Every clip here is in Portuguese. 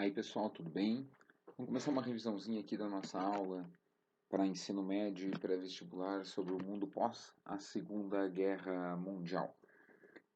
Aí pessoal, tudo bem? Vamos começar uma revisãozinha aqui da nossa aula para ensino médio e pré-vestibular sobre o mundo pós a Segunda Guerra Mundial.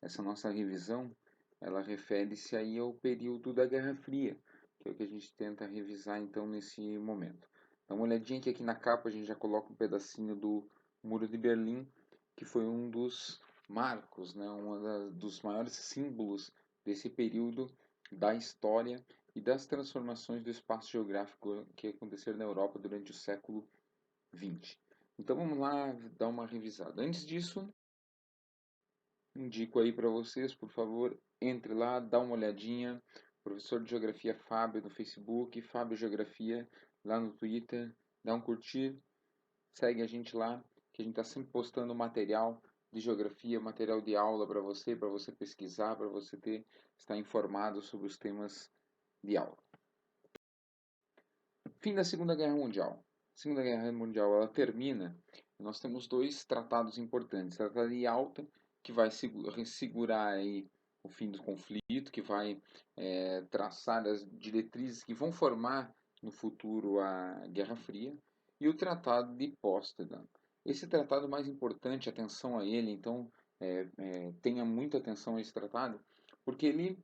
Essa nossa revisão, ela refere-se aí ao período da Guerra Fria, que é o que a gente tenta revisar então nesse momento. Dá uma olhadinha que aqui na capa a gente já coloca um pedacinho do Muro de Berlim, que foi um dos marcos, né, dos maiores símbolos desse período da história e das transformações do espaço geográfico que aconteceram na Europa durante o século XX. Então vamos lá dar uma revisada. Antes disso, indico aí para vocês, por favor, entre lá, dá uma olhadinha. Professor de Geografia Fábio no Facebook, Fábio Geografia lá no Twitter, dá um curtir, segue a gente lá, que a gente está sempre postando material de geografia, material de aula para você pesquisar, para você estar informado sobre os temas de aula. Fim da Segunda Guerra Mundial. A Segunda Guerra Mundial ela termina. Nós temos dois tratados importantes. O Tratado de Yalta, que vai segurar aí o fim do conflito, que vai traçar as diretrizes que vão formar no futuro a Guerra Fria, e o Tratado de Potsdam. Esse tratado mais importante, atenção a ele, então tenha muita atenção a esse tratado, porque ele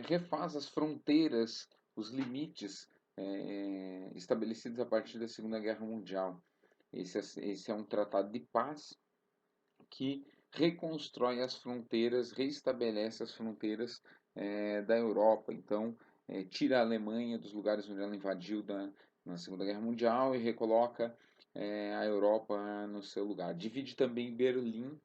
refaz as fronteiras, os limites estabelecidos a partir da Segunda Guerra Mundial. Esse é um tratado de paz que reconstrói as fronteiras, reestabelece as fronteiras da Europa. Então, tira a Alemanha dos lugares onde ela invadiu na Segunda Guerra Mundial e recoloca a Europa no seu lugar. Divide também Berlim,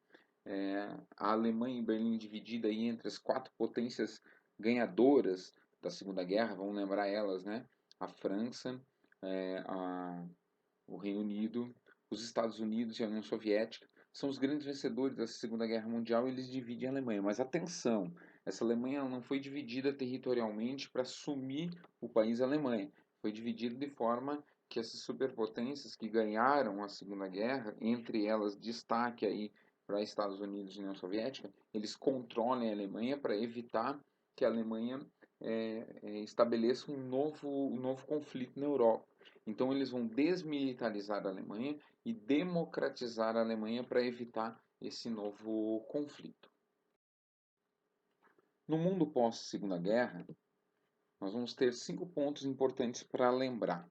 a Alemanha e Berlim dividida aí entre as quatro potências ganhadoras da Segunda Guerra, vamos lembrar elas, né? A França, o Reino Unido, os Estados Unidos e a União Soviética são os grandes vencedores da Segunda Guerra Mundial e eles dividem a Alemanha. Mas atenção, essa Alemanha não foi dividida territorialmente para assumir o país Alemanha. Foi dividida de forma que essas superpotências que ganharam a Segunda Guerra, entre elas destaque aí para Estados Unidos e União Soviética, eles controlem a Alemanha para evitar que a Alemanha estabeleça um novo conflito na Europa. Então eles vão desmilitarizar a Alemanha e democratizar a Alemanha para evitar esse novo conflito. No mundo pós-Segunda Guerra, nós vamos ter 5 pontos importantes para lembrar.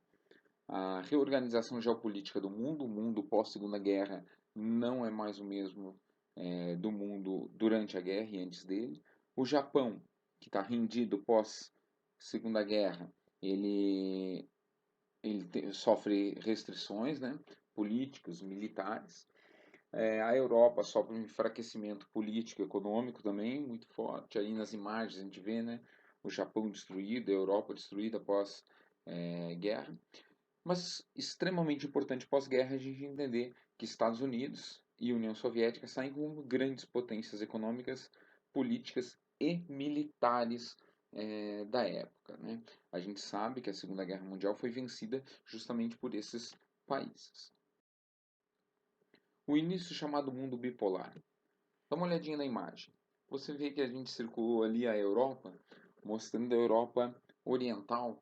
A reorganização geopolítica do mundo, o mundo pós-Segunda Guerra não é mais o mesmo do mundo durante a guerra e antes dele. O Japão, que está rendido pós-Segunda Guerra, ele sofre restrições, né, políticas, militares. A Europa sofre um enfraquecimento político e econômico também muito forte. Aí nas imagens a gente vê, né, o Japão destruído, a Europa destruída após guerra. Mas extremamente importante pós-guerra a gente entender que Estados Unidos e União Soviética saem como grandes potências econômicas, políticas e militares da época, né? A gente sabe que a Segunda Guerra Mundial foi vencida justamente por esses países. O início chamado mundo bipolar. Dá uma olhadinha na imagem. Você vê que a gente circulou ali a Europa, mostrando a Europa oriental,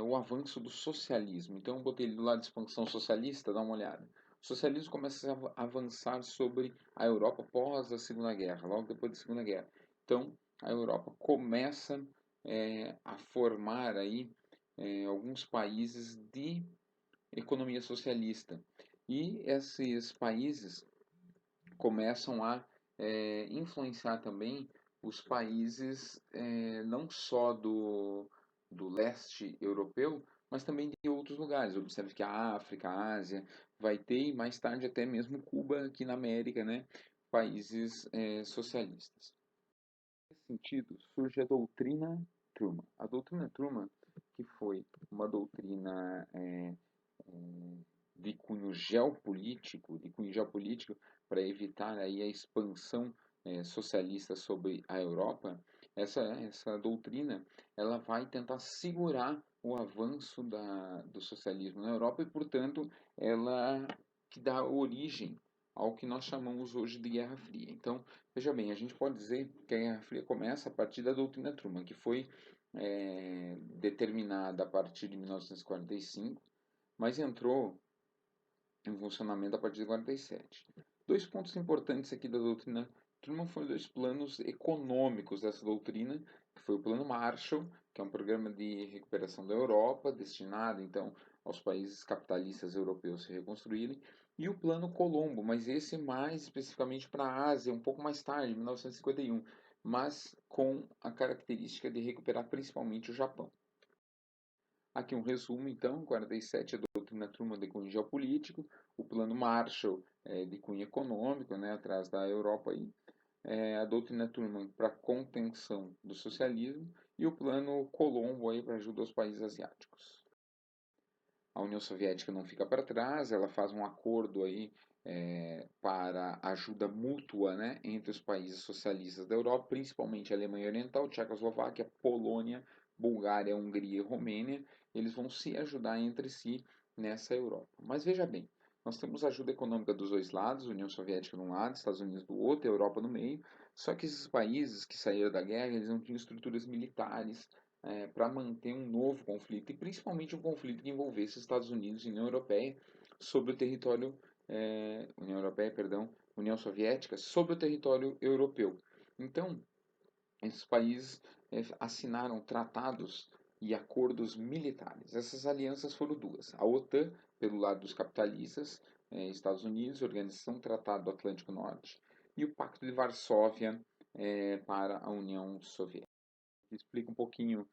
o avanço do socialismo. Então eu botei ele do lado de expansão socialista, dá uma olhada. O socialismo começa a avançar sobre a Europa pós a Segunda Guerra, logo depois da Segunda Guerra. Então a Europa começa a formar aí alguns países de economia socialista. E esses países começam a influenciar também os países não só do leste europeu, mas também de outros lugares. Observe que a África, a Ásia vai ter, e mais tarde até mesmo Cuba aqui na América, né? Países socialistas. Nesse sentido, surge a doutrina Truman. A doutrina Truman, que foi uma doutrina de cunho geopolítico para evitar aí a expansão socialista sobre a Europa, essa doutrina ela vai tentar segurar o avanço do socialismo na Europa e, portanto, ela que dá origem ao que nós chamamos hoje de Guerra Fria. Então, veja bem, a gente pode dizer que a Guerra Fria começa a partir da doutrina Truman, que foi determinada a partir de 1945, mas entrou em funcionamento a partir de 47. Dois pontos importantes aqui da doutrina Truman foram dois planos econômicos dessa doutrina, que foi o Plano Marshall, que é um programa de recuperação da Europa, destinado então aos países capitalistas europeus se reconstruírem, e o Plano Colombo, mas esse mais especificamente para a Ásia, um pouco mais tarde, 1951, mas com a característica de recuperar principalmente o Japão. Aqui um resumo, então, 47 é a doutrina Truman de cunho geopolítico, o plano Marshall de cunho econômico, né, atrás da Europa aí, a doutrina Truman para contenção do socialismo e o plano Colombo aí para ajuda aos países asiáticos. A União Soviética não fica para trás, ela faz um acordo aí para ajuda mútua, né, entre os países socialistas da Europa, principalmente a Alemanha Oriental, Tchecoslováquia, Polônia, Bulgária, Hungria e Romênia. Eles vão se ajudar entre si nessa Europa. Mas veja bem, nós temos ajuda econômica dos dois lados, União Soviética de um lado, Estados Unidos do outro, Europa no meio. Só que esses países que saíram da guerra, eles não tinham estruturas militares para manter um novo conflito, e principalmente um conflito que envolvesse Estados Unidos e União Europeia sobre o território, União Europeia, perdão, União Soviética, sobre o território europeu. Então, esses países assinaram tratados e acordos militares. Essas alianças foram duas. A OTAN, pelo lado dos capitalistas, Estados Unidos, Organização Tratado do Atlântico Norte, e o Pacto de Varsóvia para a União Soviética. Explica um pouquinho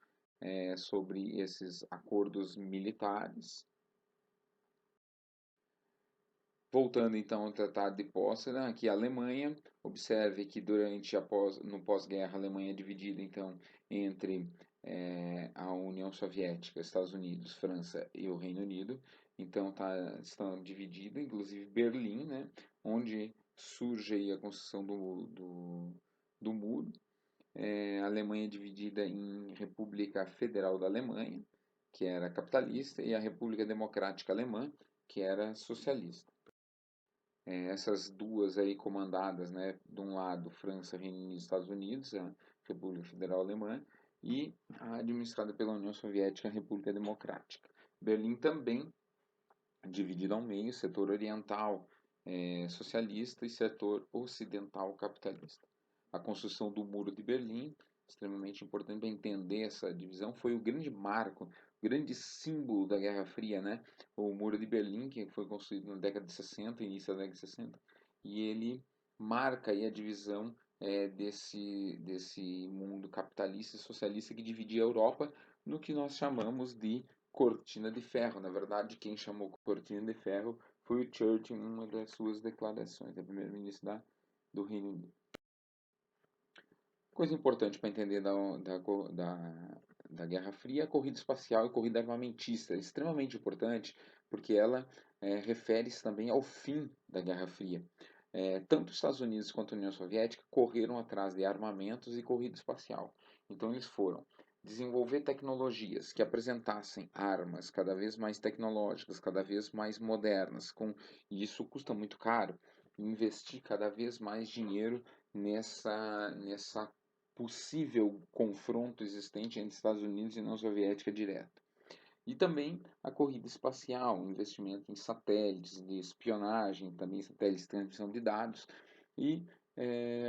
sobre esses acordos militares. Voltando então ao Tratado de Potsdam, aqui a Alemanha, observe que no pós-guerra a Alemanha é dividida então entre a União Soviética, Estados Unidos, França e o Reino Unido. Então estão divididos, inclusive Berlim, né, onde surge aí a construção do muro. A Alemanha é dividida em República Federal da Alemanha, que era capitalista, e a República Democrática Alemã, que era socialista. Essas duas aí comandadas, né, de um lado França, Reino Unido e Estados Unidos, a República Federal Alemã, e a administrada pela União Soviética, a República Democrática. Berlim também dividida ao meio, setor oriental socialista e setor ocidental capitalista. A construção do Muro de Berlim, extremamente importante para entender essa divisão, foi o grande marco, o grande símbolo da Guerra Fria, né? O Muro de Berlim, que foi construído na década de 60, início da década de 60, e ele marca aí a divisão desse mundo capitalista e socialista que dividia a Europa no que nós chamamos de Cortina de Ferro. Na verdade, quem chamou Cortina de Ferro foi o Churchill em uma das suas declarações, o primeiro-ministro do Reino Unido. Coisa importante para entender da Guerra Fria, a corrida espacial e a corrida armamentista. É extremamente importante porque ela refere-se também ao fim da Guerra Fria. Tanto os Estados Unidos quanto a União Soviética correram atrás de armamentos e corrida espacial. Então eles foram desenvolver tecnologias que apresentassem armas cada vez mais tecnológicas, cada vez mais modernas, e isso custa muito caro, investir cada vez mais dinheiro nessa possível confronto existente entre Estados Unidos e União Soviética direta. E também a corrida espacial, o investimento em satélites de espionagem, também satélites de transmissão de dados, e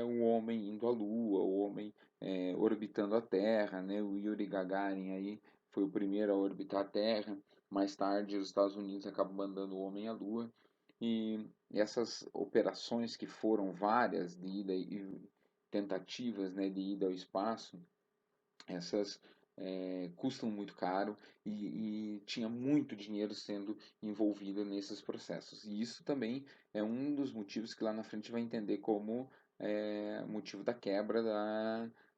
o homem indo à Lua, o homem orbitando a Terra, né? O Yuri Gagarin aí foi o primeiro a orbitar a Terra. Mais tarde, os Estados Unidos acabam mandando o homem à Lua. E essas operações que foram várias de ida e tentativas, né, de ida ao espaço, essas custam muito caro e tinha muito dinheiro sendo envolvido nesses processos. E isso também é um dos motivos que lá na frente vai entender como motivo da quebra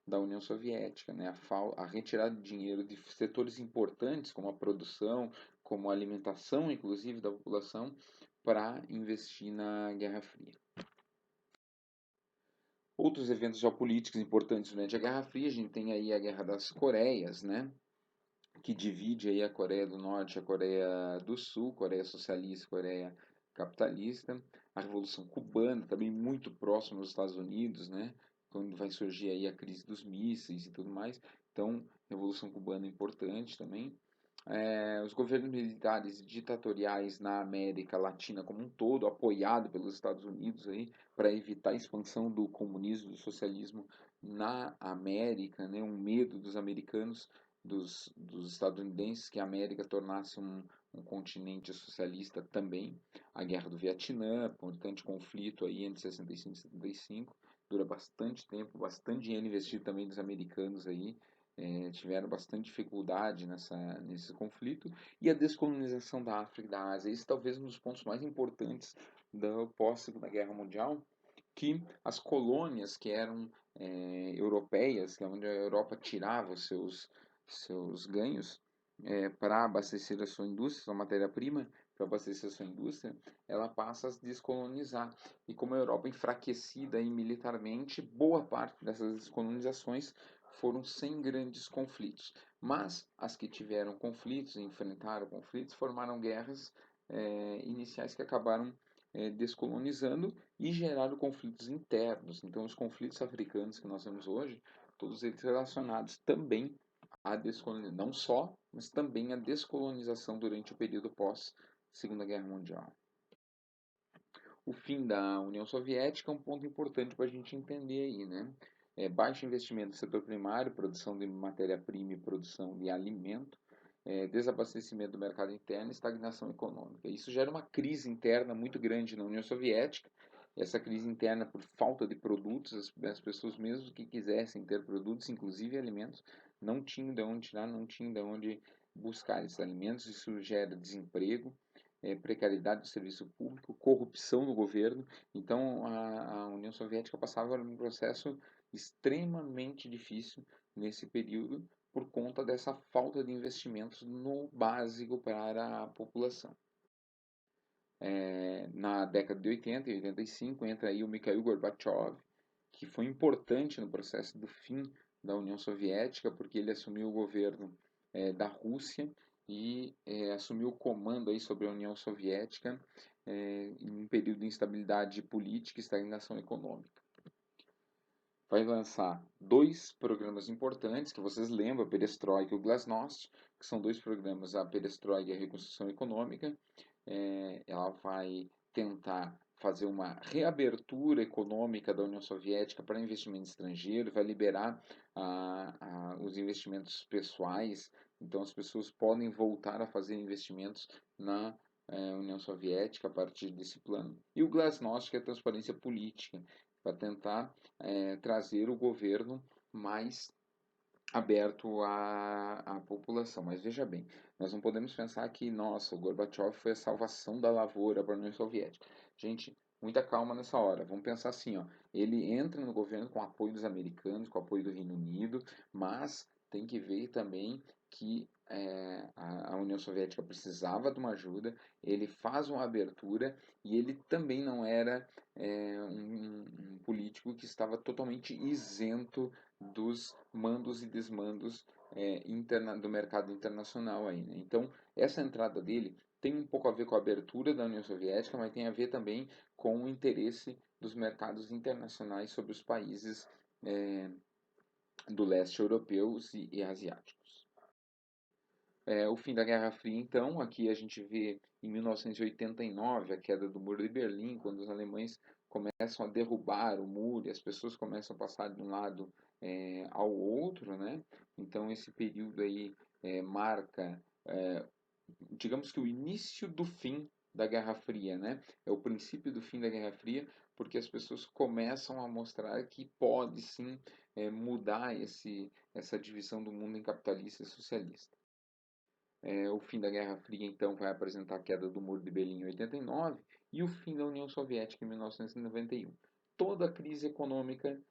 da União Soviética, né? A retirada de dinheiro de setores importantes, como a produção, como a alimentação, inclusive, da população, para investir na Guerra Fria. Outros eventos geopolíticos importantes durante a Guerra Fria, a gente tem aí a Guerra das Coreias, né? Que divide aí a Coreia do Norte e a Coreia do Sul, Coreia socialista e Coreia capitalista. a Revolução Cubana, também muito próximo aos Estados Unidos, né? Quando vai surgir aí a crise dos mísseis e tudo mais. Então, Revolução Cubana é importante também. Os governos militares e ditatoriais na América Latina como um todo, apoiado pelos Estados Unidos aí, para evitar a expansão do comunismo, do socialismo na América, né? Um medo dos americanos, dos estadunidenses, que a América tornasse um continente socialista também. A Guerra do Vietnã, importante conflito aí entre 65 e 75, dura bastante tempo, bastante dinheiro investido também dos americanos aí, tiveram bastante dificuldade nesse conflito, e a descolonização da África e da Ásia. Esse talvez um dos pontos mais importantes da pós-Segunda Guerra Mundial, que as colônias que eram europeias, que é onde a Europa tirava os seus ganhos para abastecer a sua indústria, sua matéria-prima, para abastecer a sua indústria, ela passa a se descolonizar. E como a Europa enfraquecida aí militarmente, boa parte dessas descolonizações foram sem grandes conflitos. Mas as que tiveram conflitos, enfrentaram conflitos, formaram guerras iniciais que acabaram descolonizando e geraram conflitos internos. Então, os conflitos africanos que nós temos hoje, todos eles relacionados também à descolonização, não só, mas também à descolonização durante o período pós Segunda Guerra Mundial. O fim da União Soviética é um ponto importante para a gente entender aí, né? Baixo investimento no setor primário, produção de matéria-prima e produção de alimento, desabastecimento do mercado interno e estagnação econômica. Isso gera uma crise interna muito grande na União Soviética. Essa crise interna por falta de produtos, as pessoas mesmo que quisessem ter produtos, inclusive alimentos, não tinham de onde tirar, não tinham de onde buscar esses alimentos. Isso gera desemprego, precariedade do serviço público, corrupção no governo. Então, a União Soviética passava por um processo extremamente difícil nesse período por conta dessa falta de investimentos no básico para a população. Na década de 80 e 85 entra aí o Mikhail Gorbachev, que foi importante no processo do fim da União Soviética, porque ele assumiu o governo da Rússia e assumiu o comando aí sobre a União Soviética em um período de instabilidade política e estagnação econômica. Vai lançar dois programas importantes, que vocês lembram, a Perestroika e o Glasnost, que são dois programas, a Perestroika e a Reconstrução Econômica. Ela vai tentar fazer uma reabertura econômica da União Soviética para investimento estrangeiro, vai liberar os investimentos pessoais, então as pessoas podem voltar a fazer investimentos na União Soviética a partir desse plano. E o Glasnost, que é a transparência política, para tentar trazer o governo mais aberto à população. Mas veja bem, nós não podemos pensar que, nossa, o Gorbachev foi a salvação da lavoura para a União Soviética. Gente, muita calma nessa hora. Vamos pensar assim, ó, ele entra no governo com o apoio dos americanos, com o apoio do Reino Unido, mas tem que ver também que a União Soviética precisava de uma ajuda, ele faz uma abertura e ele também não era um político que estava totalmente isento dos mandos e desmandos do mercado internacional aí, né? Então, essa entrada dele tem um pouco a ver com a abertura da União Soviética, mas tem a ver também com o interesse dos mercados internacionais sobre os países do leste europeus e asiáticos. O fim da Guerra Fria, então, aqui a gente vê em 1989 a queda do Muro de Berlim, quando os alemães começam a derrubar o muro e as pessoas começam a passar de um lado ao outro, né? Então esse período aí marca, digamos que o início do fim da Guerra Fria, né? É o princípio do fim da Guerra Fria, porque as pessoas começam a mostrar que pode sim mudar essa divisão do mundo em capitalista e socialista. O fim da Guerra Fria, então, vai apresentar a queda do Muro de Berlim em 89 e o fim da União Soviética em 1991. Toda a crise econômica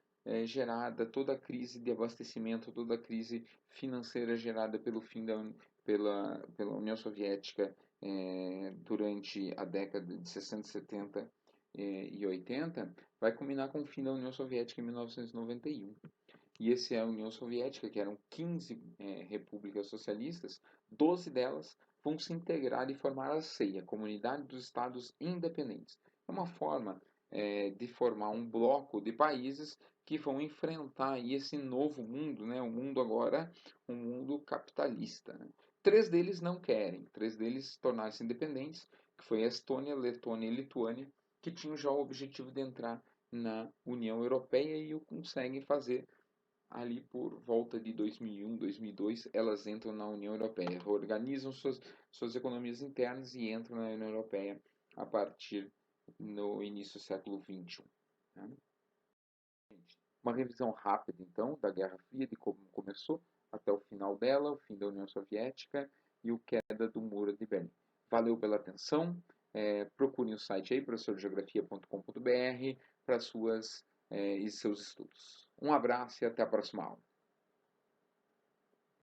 gerada, toda a crise de abastecimento, toda a crise financeira gerada pelo fim pela União Soviética durante a década de 60, 70 e 80 vai culminar com o fim da União Soviética em 1991. E essa é a União Soviética, que eram 15 repúblicas socialistas, 12 delas vão se integrar e formar a CEI, a Comunidade dos Estados Independentes. É uma forma de formar um bloco de países que vão enfrentar aí esse novo mundo, né? O mundo agora, um mundo capitalista. Né? Três deles não querem, três deles tornaram-se independentes, que foi a Estônia, Letônia e Lituânia, que tinham já o objetivo de entrar na União Europeia e o conseguem fazer ali por volta de 2001, 2002, elas entram na União Europeia, organizam suas economias internas e entram na União Europeia a partir no início do século XXI. Tá? Uma revisão rápida, então, da Guerra Fria, de como começou até o final dela, o fim da União Soviética e o queda do Muro de Berlim. Valeu pela atenção. Procurem o site aí, professordegeografia.com.br, para suas e seus estudos. Um abraço e até a próxima aula.